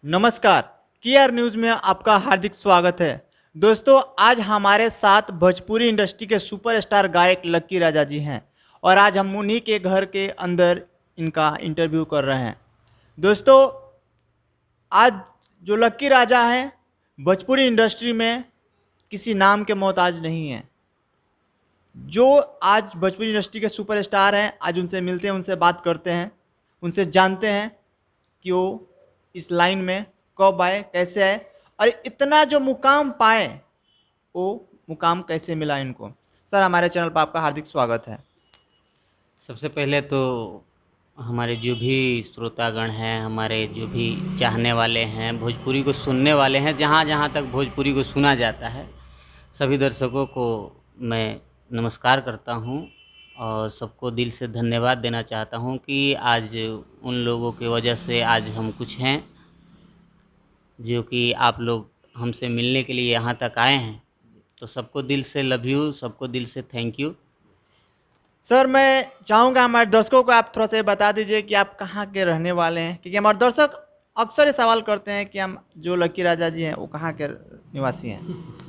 नमस्कार। K R news में आपका हार्दिक स्वागत है। दोस्तों, आज हमारे साथ भोजपुरी इंडस्ट्री के सुपरस्टार गायक लक्की राजा जी हैं और आज हम उन्हीं के घर के अंदर इनका इंटरव्यू कर रहे हैं। दोस्तों, आज जो लक्की राजा हैं भोजपुरी इंडस्ट्री में किसी नाम के मोहताज नहीं हैं। जो आज भोजपुरी इंडस्ट्री के सुपरस्टार हैं, आज उनसे मिलते हैं, उनसे बात करते हैं, उनसे जानते हैं कि वो इस लाइन में कब आए, कैसे आए और इतना जो मुकाम पाए, वो मुकाम कैसे मिला इनको। सर, हमारे चैनल पर आपका हार्दिक स्वागत है। सबसे पहले तो हमारे जो भी श्रोतागण हैं, हमारे जो भी चाहने वाले हैं, भोजपुरी को सुनने वाले हैं, जहाँ जहाँ तक भोजपुरी को सुना जाता है, सभी दर्शकों को मैं नमस्कार करता हूँ और सबको दिल से धन्यवाद देना चाहता हूँ कि आज उन लोगों की वजह से आज हम कुछ हैं, जो कि आप लोग हमसे मिलने के लिए यहाँ तक आए हैं। तो सबको दिल से लव यू, सबको दिल से थैंक यू। सर, मैं चाहूँगा हमारे दर्शकों को आप थोड़ा सा ये बता दीजिए कि आप कहाँ के रहने वाले हैं, क्योंकि हमारे दर्शक अक्सर ये सवाल करते हैं कि हम जो लक्की राजा जी हैं वो कहाँ के निवासी हैं।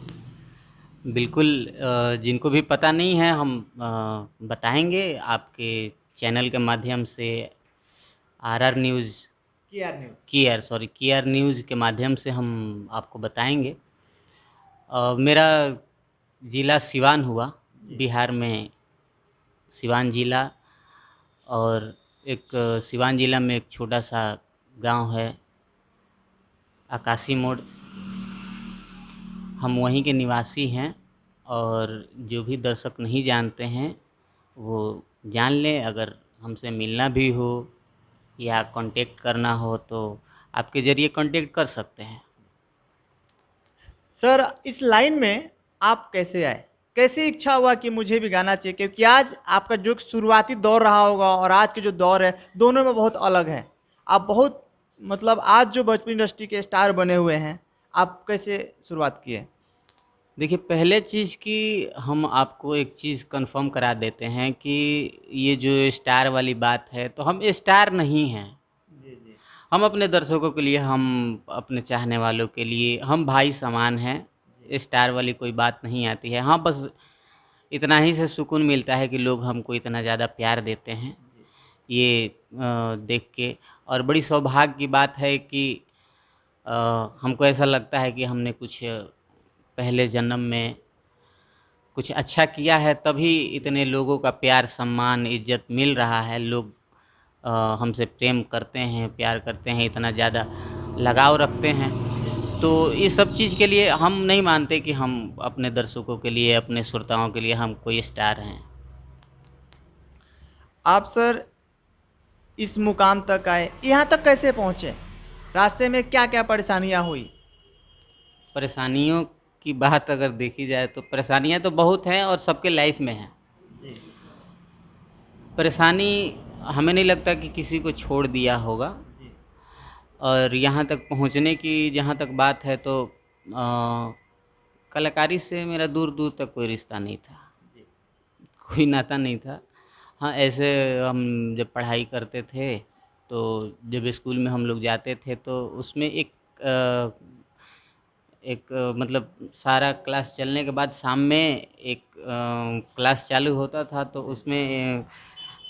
बिल्कुल, जिनको भी पता नहीं है हम बताएंगे आपके चैनल के माध्यम से। RR news KR news. KR news के माध्यम से हम आपको बताएंगे। मेरा ज़िला सिवान हुआ, बिहार में सिवान ज़िला। और एक सिवान ज़िला में एक छोटा सा गांव है आकाशी मोड़, हम वहीं के निवासी हैं। और जो भी दर्शक नहीं जानते हैं वो जान लें। अगर हमसे मिलना भी हो या कांटेक्ट करना हो तो आपके ज़रिए कांटेक्ट कर सकते हैं। सर, इस लाइन में आप कैसे आए, कैसे इच्छा हुआ कि मुझे भी गाना चाहिए, क्योंकि आज आपका जो शुरुआती दौर रहा होगा और आज के जो दौर है दोनों में बहुत अलग है। आप बहुत मतलब आज जो भोजपुरी इंडस्ट्री के स्टार बने हुए हैं, आप कैसे शुरुआत किए। देखिए, पहले चीज़ की हम आपको एक चीज़ कंफर्म करा देते हैं कि ये जो स्टार वाली बात है, तो हम स्टार नहीं हैं। जी जी। हम अपने दर्शकों के लिए, हम अपने चाहने वालों के लिए हम भाई समान हैं। स्टार वाली कोई बात नहीं आती है। हाँ, बस इतना ही से सुकून मिलता है कि लोग हमको इतना ज़्यादा प्यार देते हैं, ये देख के। और बड़ी सौभाग्य की बात है कि हमको ऐसा लगता है कि हमने कुछ पहले जन्म में कुछ अच्छा किया है, तभी इतने लोगों का प्यार, सम्मान, इज्जत मिल रहा है। लोग हमसे प्रेम करते हैं, प्यार करते हैं, इतना ज़्यादा लगाव रखते हैं। तो इस सब चीज़ के लिए हम नहीं मानते कि हम अपने दर्शकों के लिए, अपने श्रोताओं के लिए हम कोई स्टार हैं। आप सर इस मुकाम तक आए, यहाँ तक कैसे पहुँचे, रास्ते में क्या क्या परेशानियाँ हुई। परेशानियों की बात अगर देखी जाए तो परेशानियां तो बहुत हैं और सबके लाइफ में हैं। जी परेशानी हमें नहीं लगता कि किसी को छोड़ दिया होगा। जी और यहाँ तक पहुँचने की जहाँ तक बात है तो कलाकारी से मेरा दूर दूर तक कोई रिश्ता नहीं था, जी। कोई नाता नहीं था। हाँ, ऐसे हम जब पढ़ाई करते थे तो जब स्कूल में हम लोग जाते थे तो उसमें मतलब सारा क्लास चलने के बाद शाम में एक क्लास चालू होता था, तो उसमें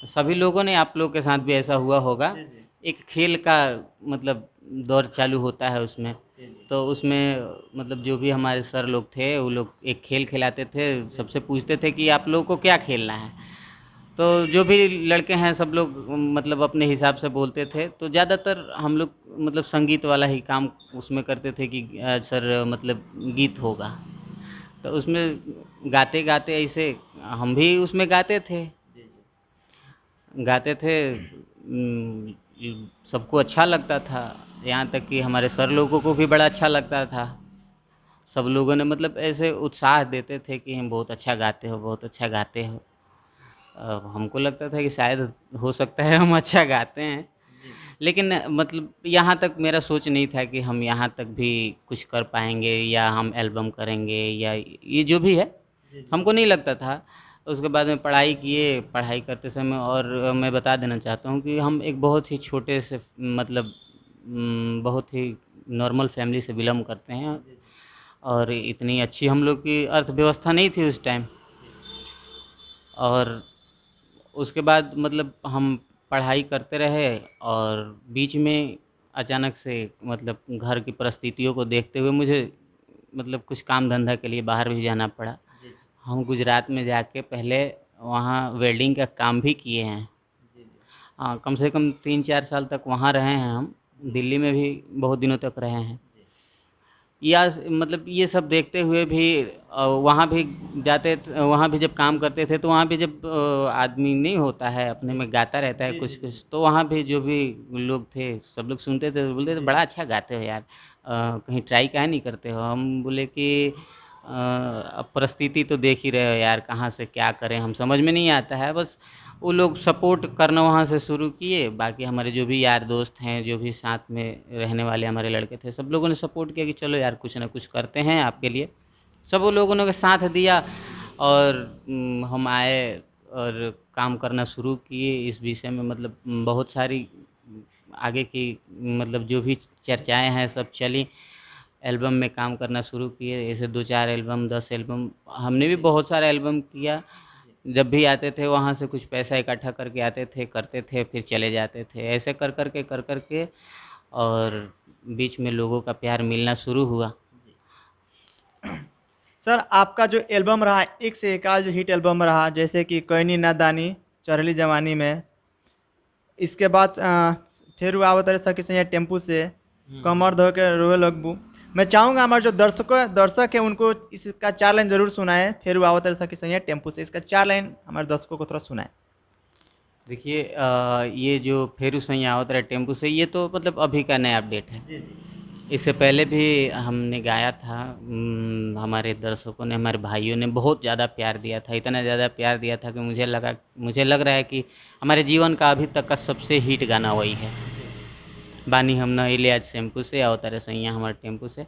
सभी लोगों ने, आप लोग के साथ भी ऐसा हुआ होगा, जी जी एक खेल का मतलब दौर चालू होता है उसमें। जी जी। तो उसमें मतलब जो भी हमारे सर लोग थे वो लोग एक खेल खिलाते थे, सबसे पूछते थे कि आप लोगों को क्या खेलना है। तो जो भी लड़के हैं सब लोग मतलब अपने हिसाब से बोलते थे। तो ज़्यादातर हम लोग मतलब संगीत वाला ही काम उसमें करते थे कि सर मतलब गीत होगा। तो उसमें गाते गाते ऐसे हम भी उसमें गाते थे, जी जी। गाते थे। सबको अच्छा लगता था, यहाँ तक कि हमारे सर लोगों को भी बड़ा अच्छा लगता था। सब लोगों ने मतलब ऐसे उत्साह देते थे कि हम बहुत अच्छा गाते हो, बहुत अच्छा गाते हो। हमको लगता था कि शायद हो सकता है हम अच्छा गाते हैं, जी लेकिन मतलब यहाँ तक मेरा सोच नहीं था कि हम यहाँ तक भी कुछ कर पाएंगे या हम एल्बम करेंगे या ये जो भी है, जी जी। हमको नहीं लगता था। उसके बाद में पढ़ाई किए, पढ़ाई करते समय, और मैं बता देना चाहता हूँ कि हम एक बहुत ही छोटे से मतलब बहुत ही नॉर्मल फैमिली से बिलोंग करते हैं और इतनी अच्छी हम लोग की अर्थव्यवस्था नहीं थी उस टाइम। और उसके बाद मतलब हम पढ़ाई करते रहे और बीच में अचानक से मतलब घर की परिस्थितियों को देखते हुए मुझे मतलब कुछ काम धंधा के लिए बाहर भी जाना पड़ा। हम गुजरात में जाके पहले वहाँ वेल्डिंग का काम भी किए हैं। हाँ, कम से कम 3-4 साल तक वहाँ रहे हैं हम। दिल्ली में भी बहुत दिनों तक रहे हैं। या मतलब ये सब देखते हुए भी वहाँ भी वहाँ भी जब काम करते थे तो वहाँ भी जब आदमी नहीं होता है अपने में गाता रहता है कुछ कुछ, तो वहाँ भी जो भी लोग थे सब लोग सुनते थे, बोलते थे बड़ा अच्छा गाते हो यार, कहीं ट्राई काहे नहीं करते हो। हम बोले कि अब परिस्थिति तो देख ही रहे हो यार, कहाँ से क्या करें हम समझ में नहीं आता है। बस वो लोग सपोर्ट करना वहाँ से शुरू किए, बाकी हमारे जो भी यार दोस्त हैं, जो भी साथ में रहने वाले हमारे लड़के थे, सब लोगों ने सपोर्ट किया कि चलो यार कुछ ना कुछ करते हैं आपके लिए। सब वो लोगों ने साथ दिया और हम आए और काम करना शुरू किए इस विषय में। मतलब बहुत सारी आगे की मतलब जो भी चर्चाएं हैं सब चली। एल्बम में काम करना शुरू किए, ऐसे 2-4 एल्बम, 10 एल्बम, हमने भी बहुत सारा एल्बम किया। जब भी आते थे वहाँ से कुछ पैसा इकट्ठा करके आते थे, करते थे, फिर चले जाते थे। ऐसे कर कर के और बीच में लोगों का प्यार मिलना शुरू हुआ। सर आपका जो एल्बम रहा, एक से एक जो हिट एल्बम रहा, जैसे कि कोयनी नादानी, चढ़ली जवानी में, इसके बाद फिर आवत रहे सखी सैया टेम्पू से, कमर धो के रोए लगबू। मैं चाहूँगा हमारे जो दर्शक है उनको इसका 4 लाइन जरूर सुनाए। फिर आवत रहे सखी सैया टेम्पू से, इसका 4 लाइन हमारे दर्शकों को थोड़ा सुनाए। देखिए ये जो फेरू सैया आवत रहे टेम्पू से, ये तो मतलब अभी का नया अपडेट है। जी जी इससे पहले भी हमने गाया था। हमारे दर्शकों ने, हमारे भाइयों ने बहुत ज़्यादा प्यार दिया था, इतना ज़्यादा प्यार दिया था कि मुझे लग रहा है कि हमारे जीवन का अभी तक का सबसे हिट गाना वही है। बानी हम न इले आज टेम्पू से, अवतारे सैया हमारे टेम्पू से।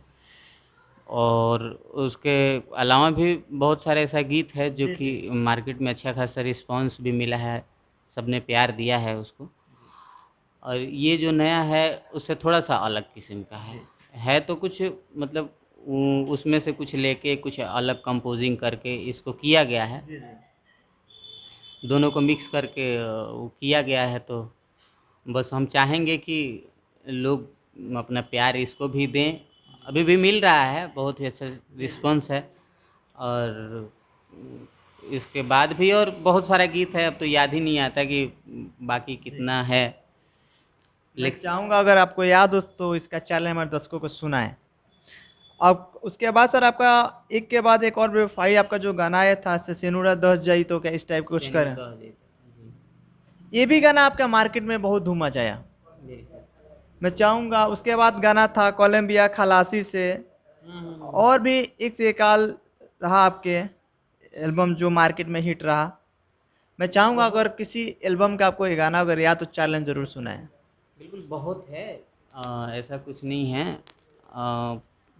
और उसके अलावा भी बहुत सारे ऐसा गीत है जो कि मार्केट में अच्छा खासा रिस्पांस भी मिला है, सबने प्यार दिया है उसको। और ये जो नया है उससे थोड़ा सा अलग किस्म का है तो कुछ मतलब उसमें से कुछ लेके कुछ अलग कंपोजिंग करके इसको किया गया है। दोनों को मिक्स करके वो किया गया है। तो बस हम चाहेंगे कि लोग अपना प्यार इसको भी दें। अभी भी मिल रहा है, बहुत ही अच्छा रिस्पॉन्स है। और इसके बाद भी और बहुत सारा गीत है, अब तो याद ही नहीं आता कि बाकी कितना है। मैं चाहूँगा अगर आपको याद हो तो इसका 4 लाइन हमारे दर्शकों को सुनाए। अब उसके बाद सर आपका एक के बाद एक और बेवफाई आपका जो गाना आया था, सेनुरा 10 जाई तो क्या, इस टाइप कुछ कर, ये भी गाना आपका मार्केट में बहुत धूम मचाया। मैं चाहूँगा उसके बाद गाना था कोलंबिया खलासी से, और भी एक से एक आल रहा आपके एल्बम जो मार्केट में हिट रहा। मैं चाहूँगा अगर किसी एल्बम का आपको ये गाना अगर याद तो 4 लाइन जरूर सुनाए। बिल्कुल बहुत है। ऐसा कुछ नहीं है।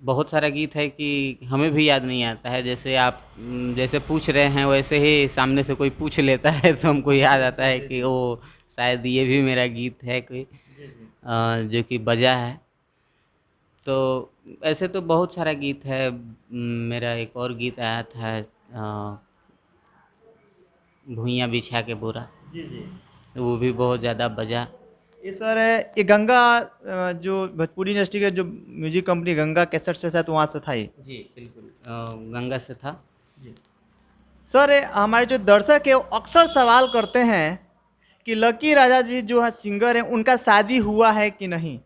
बहुत सारा गीत है कि हमें भी याद नहीं आता है। जैसे आप जैसे पूछ रहे हैं वैसे ही सामने से कोई पूछ लेता है तो हमको याद आता है कि वो शायद ये भी मेरा गीत है कोई जो कि बजा है। तो ऐसे तो बहुत सारा गीत है। मेरा एक और गीत आया था भुइयाँ बिछा के बोरा, जी जी वो भी बहुत ज़्यादा बजा। ये सर ये गंगा जो भोजपुरी इंडस्ट्री के जो म्यूजिक कंपनी गंगा कैसेट से शायद वहाँ से था ये। जी बिल्कुल गंगा से था। सर हमारे जो दर्शक है वो अक्सर सवाल करते हैं कि लकी राजा जी जो है सिंगर हैं उनका शादी हुआ है कि नहीं,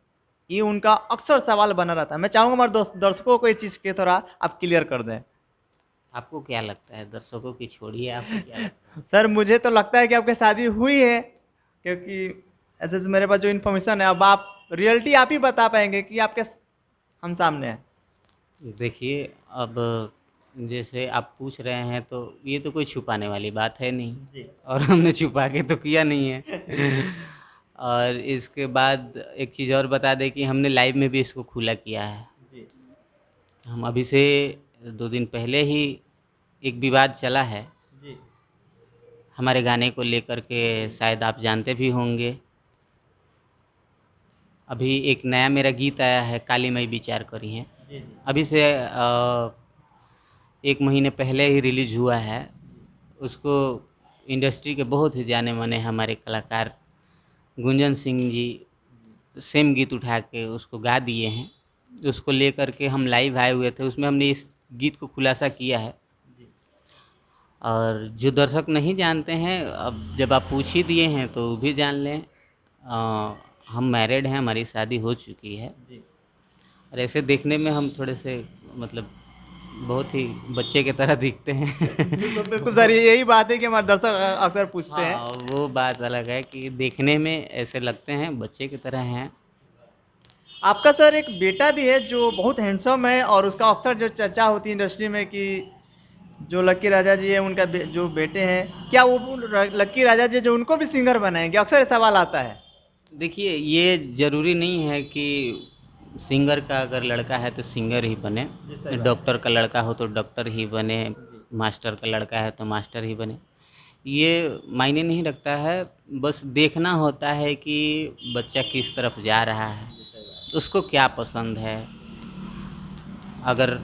ये उनका अक्सर सवाल बना रहता है। मैं चाहूँगा हमारे दर्शकों को ये चीज़ के थोड़ा आप क्लियर कर दें। आपको क्या लगता है? दर्शकों की छोड़िए, आपको क्या लगता है? सर मुझे तो लगता है कि आपकी शादी हुई है, क्योंकि ऐसे से मेरे पास जो इन्फॉर्मेशन है, अब आप रियलिटी आप ही बता पाएंगे कि आपके हम सामने हैं। देखिए अब जैसे आप पूछ रहे हैं तो ये तो कोई छुपाने वाली बात है नहीं, जी और हमने छुपा के तो किया नहीं है। और इसके बाद एक चीज़ और बता दें कि हमने लाइव में भी इसको खुला किया है। जी हम अभी से 2 दिन पहले ही एक विवाद चला है जी हमारे गाने को लेकर के, शायद आप जानते भी होंगे। अभी एक नया मेरा गीत आया है, काली मई विचार करी है, जी जी। अभी से 1 महीने पहले ही रिलीज हुआ है। उसको इंडस्ट्री के बहुत ही जाने माने हमारे कलाकार गुंजन सिंह जी सेम गीत उठा के उसको गा दिए हैं। उसको लेकर के हम लाइव आए हुए थे, उसमें हमने इस गीत को खुलासा किया है। जी और जो दर्शक नहीं जानते हैं, अब जब आप पूछ ही दिए हैं तो वो भी जान लें। हम मैरिड हैं, हमारी शादी हो चुकी है। जी। और ऐसे देखने में हम थोड़े से मतलब बहुत ही बच्चे की तरह दिखते हैं। बिल्कुल बिल्कुल सर, यही बात है कि हमारे दर्शक अक्सर पूछते हैं। हाँ, वो बात अलग है कि देखने में ऐसे लगते हैं, बच्चे की तरह हैं। आपका सर एक बेटा भी है जो बहुत हैंडसम है, और उसका अक्सर जो चर्चा होती है इंडस्ट्री में कि जो लक्की राजा जी है उनका जो बेटे हैं, क्या वो लक्की राजा जी जो उनको भी सिंगर बनाएंगे? अक्सर ये सवाल आता है। देखिए, ये ज़रूरी नहीं है कि सिंगर का अगर लड़का है तो सिंगर ही बने, जी सही बात। डॉक्टर का लड़का हो तो डॉक्टर ही बने, जी मास्टर का लड़का है तो मास्टर ही बने। ये मायने नहीं रखता है, बस देखना होता है कि बच्चा किस तरफ जा रहा है, जी सही बात। उसको क्या पसंद है। अगर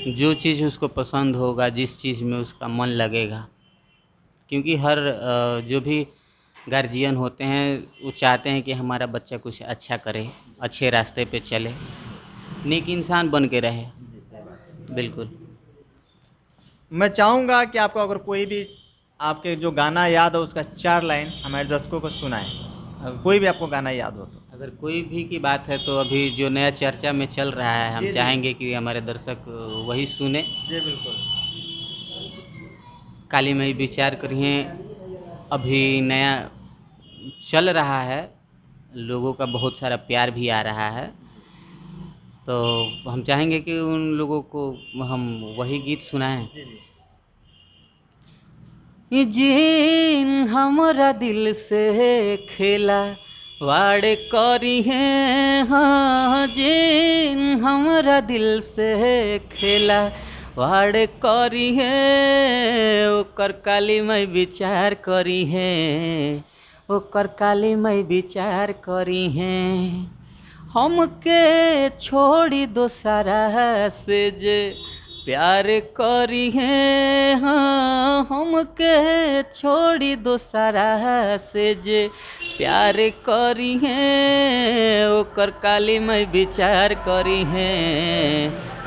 जो चीज़ उसको पसंद होगा, जिस चीज़ में उसका मन लगेगा, क्योंकि हर जो भी गार्जियन होते हैं वो चाहते हैं कि हमारा बच्चा कुछ अच्छा करे, अच्छे रास्ते पे चले, नेक इंसान बन के रहे। जी सही बात। बिल्कुल। मैं चाहूँगा कि आपको अगर कोई भी आपके जो गाना याद हो उसका 4 लाइन हमारे दर्शकों को सुनाएं, अगर कोई भी आपको गाना याद हो तो। अगर कोई भी की बात है तो अभी जो नया चर्चा में चल रहा है, हम जी जी। चाहेंगे कि हमारे दर्शक वही सुने। जी बिल्कुल। काली मई विचार करिए, अभी नया चल रहा है, लोगों का बहुत सारा प्यार भी आ रहा है, तो हम चाहेंगे कि उन लोगों को हम वही गीत सुनाएं। जी जी। ये जिन हमरा दिल से खेला वाड़े करी है, हाँ जिन हमरा दिल से खेला वाड़े करी है, ओकर काली मई विचार करी है, ओकर काली मई विचार करी है। हमके छोड़ी दोसरा से जे प्यार करी है, हाँ हमके छोड़ी दोसरा से जे प्यार करी है, ओकर काली मई विचार करी है,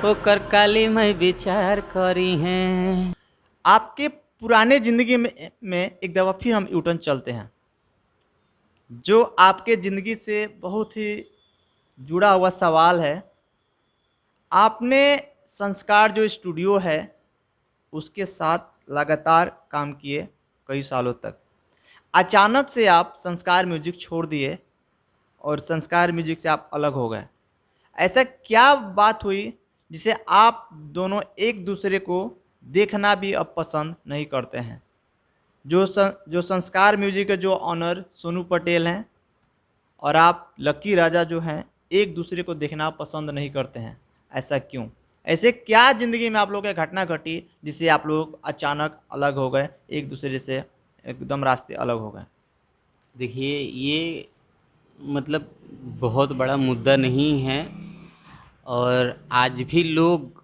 ओकर काली मई विचार करी है। आपके पुराने ज़िंदगी में एक दफ़ा फिर हम यूटर्न चलते हैं, जो आपके ज़िंदगी से बहुत ही जुड़ा हुआ सवाल है। आपने संस्कार जो स्टूडियो है उसके साथ लगातार काम किए कई सालों तक। अचानक से आप संस्कार म्यूजिक छोड़ दिए और संस्कार म्यूजिक से आप अलग हो गए। ऐसा क्या बात हुई जिसे आप दोनों एक दूसरे को देखना भी अब पसंद नहीं करते हैं? जो संस्कार म्यूजिक के जो ऑनर सोनू पटेल हैं और आप लक्की राजा जो हैं, एक दूसरे को देखना पसंद नहीं करते हैं, ऐसा क्यों? ऐसे क्या ज़िंदगी में आप लोगों की घटना घटी जिससे आप लोग अचानक अलग हो गए, एक दूसरे से एकदम रास्ते अलग हो गए? देखिए, ये मतलब बहुत बड़ा मुद्दा नहीं है, और आज भी लोग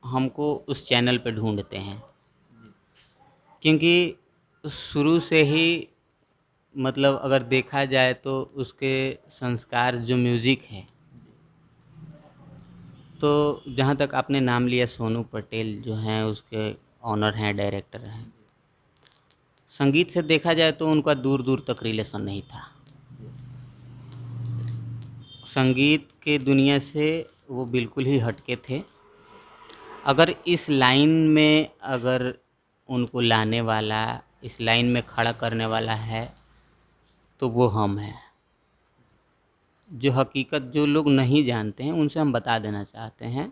हमको उस चैनल पे ढूंढते हैं, क्योंकि शुरू से ही मतलब अगर देखा जाए तो उसके संस्कार जो म्यूज़िक है, तो जहाँ तक आपने नाम लिया सोनू पटेल जो हैं उसके ऑनर हैं, डायरेक्टर हैं, संगीत से देखा जाए तो उनका दूर दूर तक रिलेशन नहीं था। संगीत के दुनिया से वो बिल्कुल ही हटके थे। अगर इस लाइन में अगर उनको लाने वाला, इस लाइन में खड़ा करने वाला है तो वो हम हैं। जो हकीकत जो लोग नहीं जानते हैं उनसे हम बता देना चाहते हैं।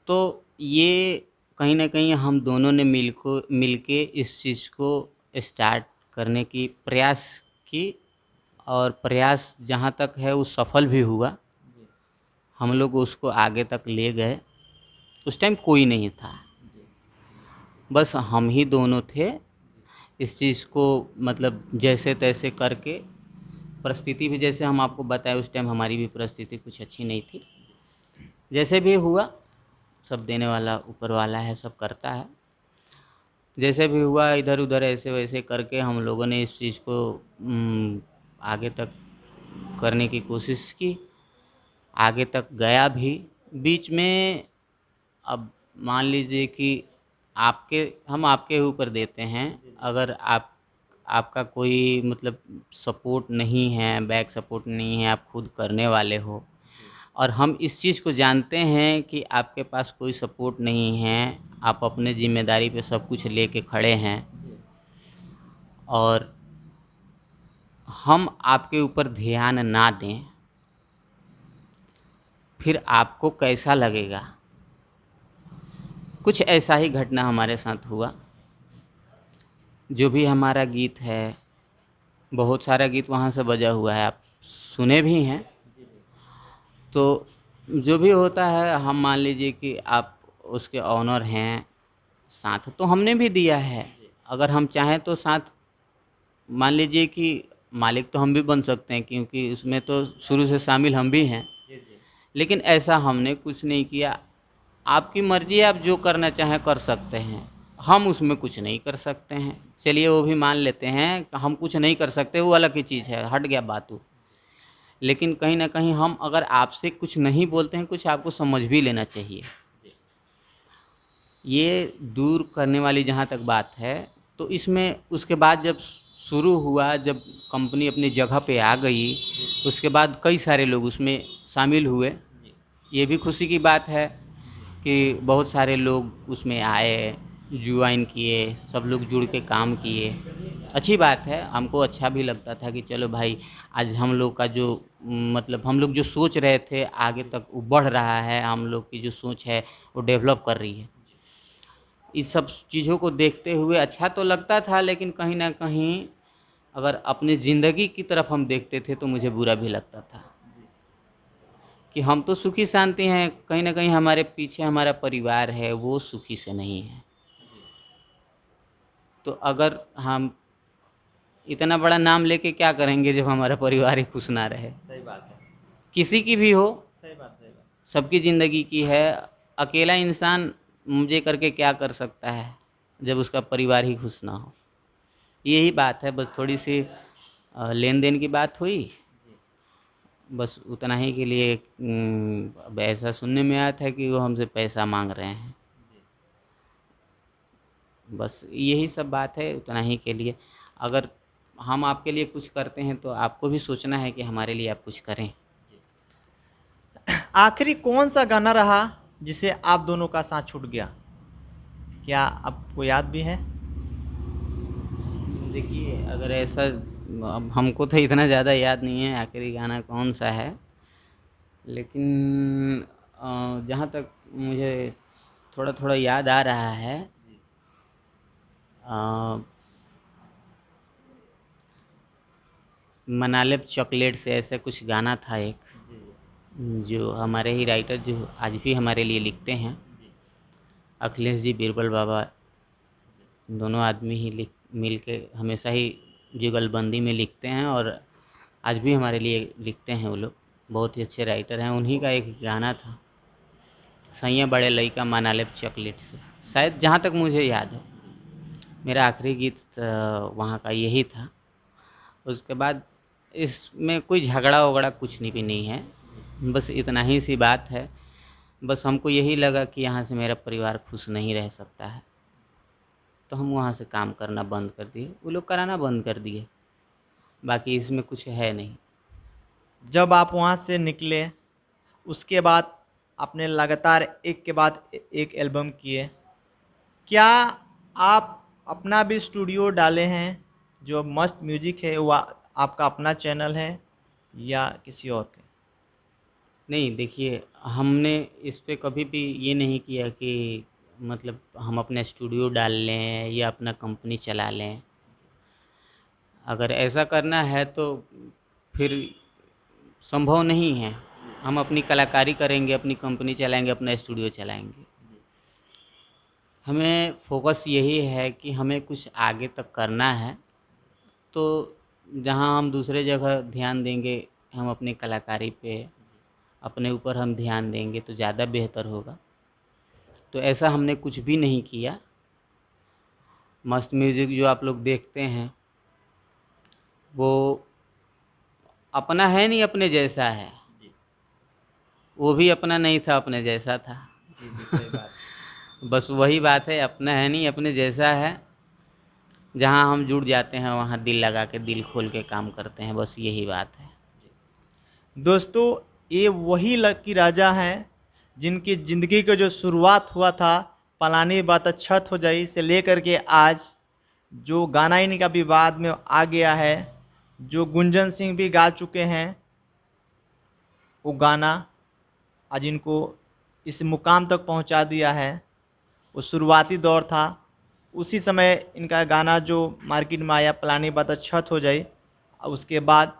तो ये कहीं ना कहीं हम दोनों ने मिल के इस चीज़ को स्टार्ट करने की प्रयास की, और प्रयास जहाँ तक है वो सफल भी हुआ। हम लोग उसको आगे तक ले गए। उस टाइम कोई नहीं था, बस हम ही दोनों थे। इस चीज़ को मतलब जैसे तैसे करके परिस्थिति भी जैसे हम आपको बताए उस टाइम हमारी भी परिस्थिति कुछ अच्छी नहीं थी। जैसे भी हुआ सब देने वाला ऊपर वाला है, सब करता है। जैसे भी हुआ इधर उधर ऐसे वैसे करके हम लोगों ने इस चीज़ को आगे तक करने की कोशिश की, आगे तक गया भी। बीच में अब मान लीजिए कि हम आपके ऊपर देते हैं, अगर आपका कोई मतलब सपोर्ट नहीं है, बैक सपोर्ट नहीं है, आप खुद करने वाले हो और हम इस चीज़ को जानते हैं कि आपके पास कोई सपोर्ट नहीं है, आप अपने ज़िम्मेदारी पे सब कुछ लेके खड़े हैं और हम आपके ऊपर ध्यान ना दें, फिर आपको कैसा लगेगा। कुछ ऐसा ही घटना हमारे साथ हुआ। जो भी हमारा गीत है, बहुत सारा गीत वहाँ से बजा हुआ है, आप सुने भी हैं। तो जो भी होता है, हम मान लीजिए कि आप उसके ऑनर हैं, साथ तो हमने भी दिया है। अगर हम चाहें तो साथ मान लीजिए कि मालिक तो हम भी बन सकते हैं, क्योंकि उसमें तो शुरू से शामिल हम भी हैं। लेकिन ऐसा हमने कुछ नहीं किया। आपकी मर्ज़ी है, आप जो करना चाहें कर सकते हैं, हम उसमें कुछ नहीं कर सकते हैं। चलिए वो भी मान लेते हैं, हम कुछ नहीं कर सकते, वो अलग की चीज़ है, हट गया बात वो। लेकिन कहीं ना कहीं हम अगर आपसे कुछ नहीं बोलते हैं, कुछ आपको समझ भी लेना चाहिए। ये दूर करने वाली जहाँ तक बात है, तो इसमें उसके बाद जब शुरू हुआ, जब कंपनी अपनी जगह पे आ गई, उसके बाद कई सारे लोग उसमें शामिल हुए। ये भी खुशी की बात है कि बहुत सारे लोग उसमें आए, ज्वाइन किए, सब लोग जुड़ के काम किए। अच्छी बात है, हमको अच्छा भी लगता था कि चलो भाई, आज हम लोग का जो मतलब हम लोग जो सोच रहे थे आगे तक वो बढ़ रहा है, हम लोग की जो सोच है वो डेवलप कर रही है। इस सब चीज़ों को देखते हुए अच्छा तो लगता था, लेकिन कहीं ना कहीं अगर अपनी ज़िंदगी की तरफ हम देखते थे तो मुझे बुरा भी लगता था कि हम तो सुखी शांति हैं, कहीं ना कहीं हमारे पीछे हमारा परिवार है वो सुखी से नहीं है। तो अगर हम इतना बड़ा नाम लेके क्या करेंगे जब हमारा परिवार ही खुश ना रहे। सही बात है। किसी की भी हो, सही बात, सही बात। सबकी ज़िंदगी की है। अकेला इंसान मुझे करके क्या कर सकता है जब उसका परिवार ही खुश ना हो। यही बात है, बस थोड़ी सी लेन देन की बात हुई, बस उतना ही के लिए। अब ऐसा सुनने में आया था कि वो हमसे पैसा मांग रहे हैं। बस यही सब बात है, उतना ही के लिए। अगर हम आपके लिए कुछ करते हैं तो आपको भी सोचना है कि हमारे लिए आप कुछ करें। आखिरी कौन सा गाना रहा जिसे आप दोनों का साथ छूट गया, क्या आपको याद भी है? देखिए, अगर ऐसा, अब हमको तो इतना ज़्यादा याद नहीं है आखिरी गाना कौन सा है, लेकिन जहाँ तक मुझे थोड़ा थोड़ा याद आ रहा है, मनालेब चॉकलेट से ऐसे कुछ गाना था एक, जो हमारे ही राइटर जो आज भी हमारे लिए लिखते हैं, अखिलेश जी बीरबल बाबा, दोनों आदमी ही मिल के हमेशा ही जुगलबंदी में लिखते हैं और आज भी हमारे लिए लिखते हैं। वो लोग बहुत ही अच्छे राइटर हैं। उन्हीं का एक गाना था, सैया बड़े लइका मनालेब चॉकलेट से, शायद जहाँ तक मुझे याद है। मेरा आखिरी गीत वहाँ का यही था। उसके बाद इसमें कोई झगड़ा वगड़ा कुछ नहीं भी नहीं है, बस इतना ही सी बात है। बस हमको यही लगा कि यहाँ से मेरा परिवार खुश नहीं रह सकता है, तो हम वहाँ से काम करना बंद कर दिए, वो लोग कराना बंद कर दिए। बाकी इसमें कुछ है नहीं। जब आप वहाँ से निकले उसके बाद आपने लगातार एक के बाद एक एल्बम किए, क्या आप अपना भी स्टूडियो डाले हैं? जो मस्त म्यूजिक है वो आपका अपना चैनल है या किसी और के? नहीं, देखिए, हमने इस पे कभी भी ये नहीं किया कि मतलब हम अपना स्टूडियो डाल लें या अपना कंपनी चला लें। अगर ऐसा करना है तो फिर संभव नहीं है। हम अपनी कलाकारी करेंगे, अपनी कंपनी चलाएंगे, अपना स्टूडियो चलाएंगे। हमें फोकस यही है कि हमें कुछ आगे तक करना है, तो जहाँ हम दूसरे जगह ध्यान देंगे, हम अपनी कलाकारी पे, अपने ऊपर हम ध्यान देंगे तो ज़्यादा बेहतर होगा। तो ऐसा हमने कुछ भी नहीं किया। मस्त म्यूज़िक जो आप लोग देखते हैं वो अपना है नहीं, अपने जैसा है। जी वो भी अपना नहीं था, अपने जैसा था। जी जी, सही बात। बस वही बात है, अपना है नहीं, अपने जैसा है। जहाँ हम जुड़ जाते हैं वहाँ दिल लगा के, दिल खोल के काम करते हैं, बस यही बात है। दोस्तों, ये वही लकी राजा हैं जिनकी ज़िंदगी का जो शुरुआत हुआ था पलानी बात छत हो जाई से लेकर के आज जो गाना इनका विवाद में आ गया है, जो गुंजन सिंह भी गा चुके हैं, वो गाना आज इनको इस मुकाम तक पहुंचा दिया है। वो शुरुआती दौर था, उसी समय इनका गाना जो मार्केट में आया पलानी बात छत हो जाई, और उसके बाद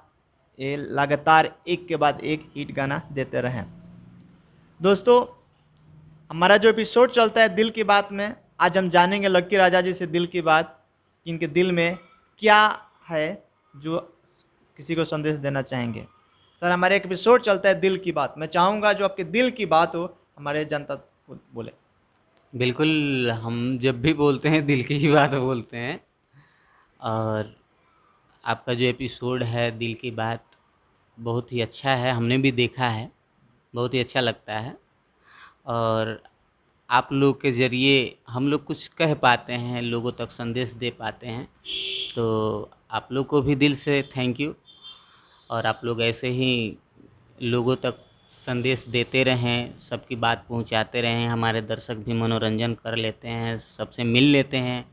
ये लगातार एक के बाद एक हिट गाना देते रहे। दोस्तों, हमारा जो एपिसोड चलता है दिल की बात में, आज हम जानेंगे लक्की राजा जी से दिल की बात, कि इनके दिल में क्या है जो किसी को संदेश देना चाहेंगे। सर, हमारे एक एपिसोड चलता है दिल की बात, मैं चाहूँगा जो आपके दिल की बात हो हमारे जनता को बोले। बिल्कुल, हम जब भी बोलते हैं दिल की ही बात बोलते हैं। और आपका जो एपिसोड है दिल की बात बहुत ही अच्छा है, हमने भी देखा है, बहुत ही अच्छा लगता है। और आप लोग के ज़रिए हम लोग कुछ कह पाते हैं, लोगों तक संदेश दे पाते हैं, तो आप लोग को भी दिल से थैंक यू। और आप लोग ऐसे ही लोगों तक संदेश देते रहें, सबकी बात पहुंचाते रहें। हमारे दर्शक भी मनोरंजन कर लेते हैं, सबसे मिल लेते हैं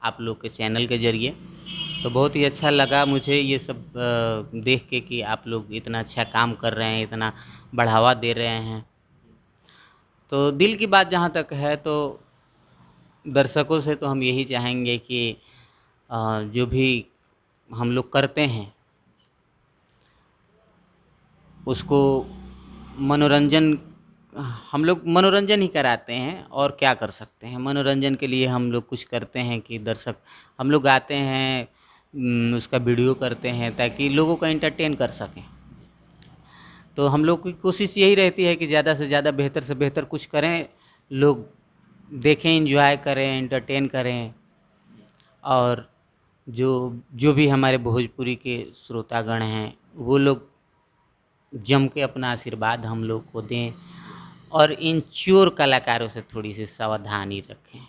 आप लोग के चैनल के ज़रिए। तो बहुत ही अच्छा लगा मुझे ये सब देख के कि आप लोग इतना अच्छा काम कर रहे हैं, इतना बढ़ावा दे रहे हैं। तो दिल की बात जहाँ तक है, तो दर्शकों से तो हम यही चाहेंगे कि जो भी हम लोग करते हैं उसको मनोरंजन, हम लोग मनोरंजन ही कराते हैं और क्या कर सकते हैं। मनोरंजन के लिए हम लोग कुछ करते हैं कि दर्शक, हम लोग गाते हैं, उसका वीडियो करते हैं ताकि लोगों को एंटरटेन कर सकें। तो हम लोग की कोशिश यही रहती है कि ज़्यादा से ज़्यादा बेहतर से बेहतर कुछ करें, लोग देखें, एंजॉय करें, एंटरटेन करें। और जो जो भी हमारे भोजपुरी के श्रोतागण हैं वो लोग जम के अपना आशीर्वाद हम लोग को दें और इन चोर कलाकारों से थोड़ी सी सावधानी रखें।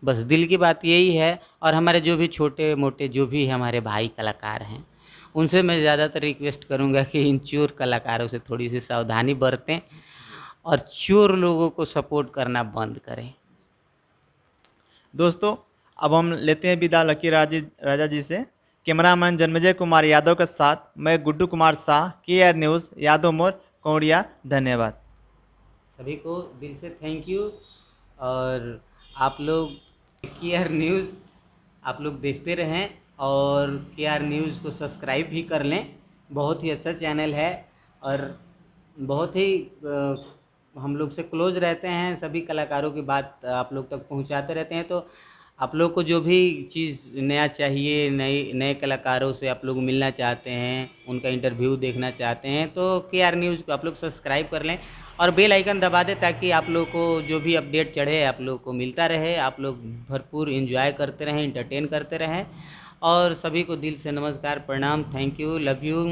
बस दिल की बात यही है। और हमारे जो भी छोटे मोटे जो भी हमारे भाई कलाकार हैं उनसे मैं ज़्यादातर रिक्वेस्ट करूंगा कि इन चोर कलाकारों से थोड़ी सी सावधानी बरतें और चोर लोगों को सपोर्ट करना बंद करें। दोस्तों, अब हम लेते हैं विदा लकी राजा जी से। कैमरामैन जन्मजय कुमार यादव के साथ मैं गुड्डू कुमार शाह, KR न्यूज़, यादव मोड़, कौड़िया। धन्यवाद। सभी को दिल से थैंक यू। और आप लोग KR न्यूज़ आप लोग देखते रहें और KR न्यूज़ को सब्सक्राइब भी कर लें। बहुत ही अच्छा चैनल है और बहुत ही हम लोग से क्लोज रहते हैं, सभी कलाकारों की बात आप लोग तक पहुंचाते रहते हैं। तो आप लोग को जो भी चीज़ नया चाहिए, नए कलाकारों से आप लोग मिलना चाहते हैं, उनका इंटरव्यू देखना चाहते हैं, तो KR न्यूज़ को आप लोग सब्सक्राइब कर लें और बेल आइकन दबा दें ताकि आप लोग को जो भी अपडेट चढ़े आप लोग को मिलता रहे। आप लोग भरपूर एंजॉय करते रहें, एंटरटेन करते रहें। और सभी को दिल से नमस्कार, प्रणाम, थैंक यू, लव यू।